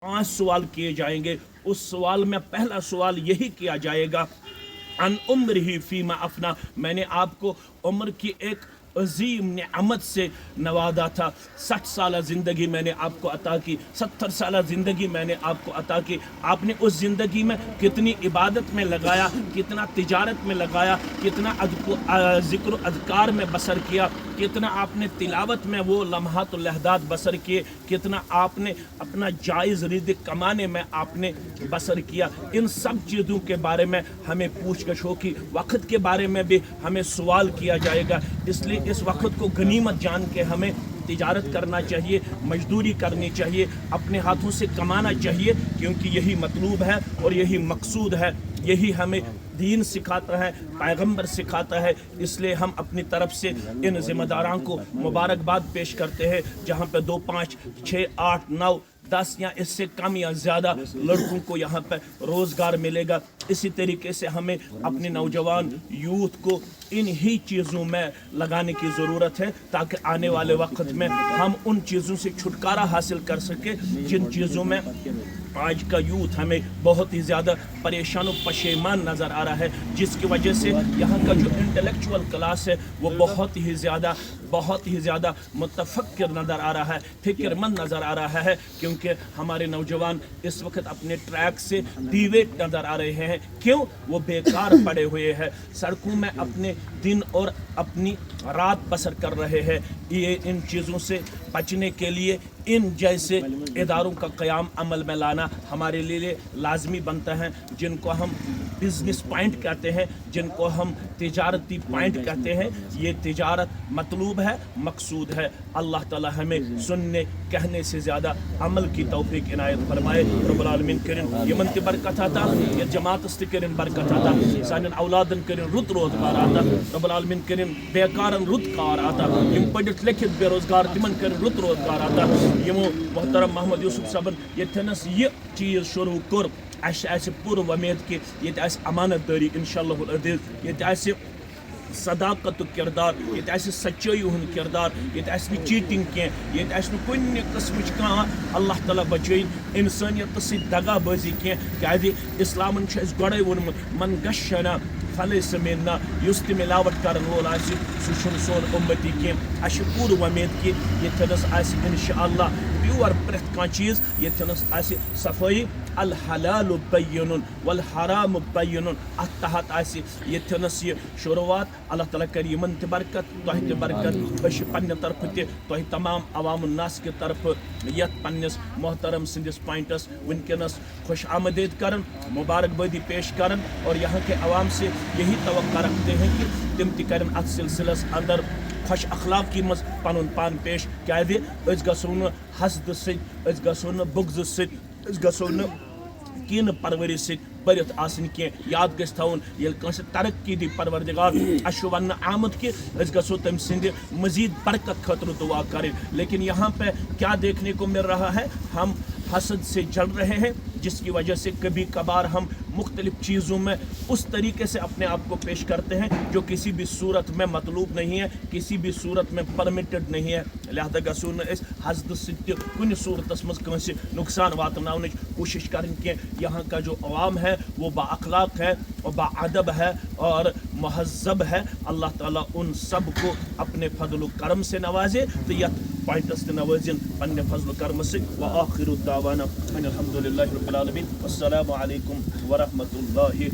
5 सवाल किए जाएंगे। उस सवाल में पहला सवाल यही किया जाएगा, अन उम्र ही फीमा अफना, मैंने आपको उम्र की एक अजीम नेमत से नवाजा था। 60 साल ज़िंदगी मैंने आपको अता की, 70 साल ज़िंदगी मैंने आपको अता की। आपने उस ज़िंदगी में कितनी इबादत में लगाया, कितना तिजारत में लगाया, कितना ज़िक्र अज़कार में बसर किया, कितना आपने तिलावत में वो लम्हात लहदात बसर किए, कितना आपने अपना जायज़ रिज़्क़ कमाने में आपने बसर किया। इन सब चीज़ों के बारे में हमें पूछगछ होगी। वक्त के बारे में भी हमें सवाल किया जाएगा। इसलिए इस वक्त को गनीमत जान के हमें तिजारत करना चाहिए, मजदूरी करनी चाहिए, अपने हाथों से कमाना चाहिए, क्योंकि यही मतलूब है और यही मकसूद है। यही हमें दीन सिखाता है, पैगंबर सिखाता है। इसलिए हम अपनी तरफ से इन ज़िम्मेदारों को मुबारकबाद पेश करते हैं, जहाँ पे 2, 5, 6, 8, 9, 10 या इससे कम या ज़्यादा लड़कों को यहाँ पर रोज़गार मिलेगा। इसी तरीके से हमें अपने नौजवान यूथ को इन ही चीज़ों में लगाने की ज़रूरत है, ताकि आने वाले वक्त में हम उन चीज़ों से छुटकारा हासिल कर सके जिन चीज़ों में आज का यूथ हमें बहुत ही ज़्यादा परेशान और पशेमान नज़र आ रहा है, जिसकी वजह से यहाँ का जो इंटेलेक्चुअल क्लास है वो बहुत ही ज़्यादा मुतफक्किर नज़र आ रहा है, फ़िक्रमंद नज़र आ रहा है। क्योंकि हमारे नौजवान इस वक्त अपने ट्रैक से डिवेट नज़र आ रहे हैं। क्यों? वो बेकार पड़े हुए हैं, सड़कों में अपने दिन और अपनी रात बसर कर रहे हैं। ये इन चीज़ों से बचने के लिए इन जैसे इदारों का क़याम अमल में लाना हमारे लिए लाजमी बनता है, जिनको हम बिज़नेस पॉइंट कहते हैं, जिनको हम तिजारती पॉइंट कहते हैं। ये तिजारत मतलूब है, मकसूद है। अल्लाह ताला हमें सुनने कहने से ज़्यादा अमल की तौफीक इनायत फरमाए। रब्बुल आलमीन करिन यमन की बरकत आता, ये जमात करिन बरकत आता, सानन औलादन करिन रुत रोजगार आता, रब्बुल आलमीन करिन बेकारन रुत कार आता, यम पढ़ित लिखित बेरोजगार तिमन करिन रुत रोजगार आता। यमो मोहतरम मोहम्मद यूसुफ साहबन यथनस ये चीज़ शुरू कर, ऐसे पूर्व उम्मीद कि ये अमानत दारी इंशाअल्लाह अज़ीज़, ये सदाकत किरदार, ये सच्चाई हुंद किरदार, ये चीटिंग कह, ये कुन किस्म अल्लाह ताला बचाइन इंसानियत से दगाबाजी कह। क्या इस्लामन गड़े वोनमुत मन गशना फलैस मिन्ना, युस ते मिलावट करन वोल आसि सु सोन उम्मती कह। अश पूर उम्मीद कि यथनस आसि इंशाअल्लाह प्योर प्रेथ कह चीज़, यथनस आसि सफाई, अल हलाल बय्यनुन वल हराम बय्यनुन, अत तहत आसि यथनस ये शुरुआत। अल्लाह ताला कर यमन ते बरकत, तोह ते बरकत, अश पन्ने तरफ ते तोह तमाम अवाम नास के तरफ यत पन्निस मोहतरम सिंदिस पॉइंटस वनकनस खुश आमदीद करन, मुबारकबादी पेश करन, और यहाँ के अवाम से यही तवक्का रखते हैं कि तिम ति करन अत सिलसिलस अंदर खुश अखलाकी मज पनुन पान पेश। क्या गो न हसद सत, गो न बुगज सत, गो न कीन परवरि सत बरित आसन कह। याद गस थवन ये कंस तरक्की दी परवरदिगार, अश वन आमद कि गो तम सिंध मजीद बरकत खतर दुआ करें। लेकिन यहाँ पे क्या देखने को मिल रहा है, हम हसद से जल रहे हैं, जिसकी वजह से कभी कभार हम मुख्तलिफ चीज़ों में उस तरीके से अपने आप को पेश करते हैं जो किसी भी सूरत में मतलूब नहीं है, किसी भी सूरत में परमिटेड नहीं है। लिहाजा गसो न हसद सत कुन सूरत मज कंस नुकसान वातनावन कोशिश करें कि यहाँ का जो अवाम है वो बाअखलाक है और बाअदब है और महज़ब है। अल्लाह ताला उन सब को अपने फजल करम से नवाजे। तो यह पॉइंटस नवाजिन पन्ने फजल करम से। व आखिरु दावाना अनिल हम्दुलिल्लाहि रब्बिल आलमीन, अस्सलामु अलैकुम व रहमतुल्लाहि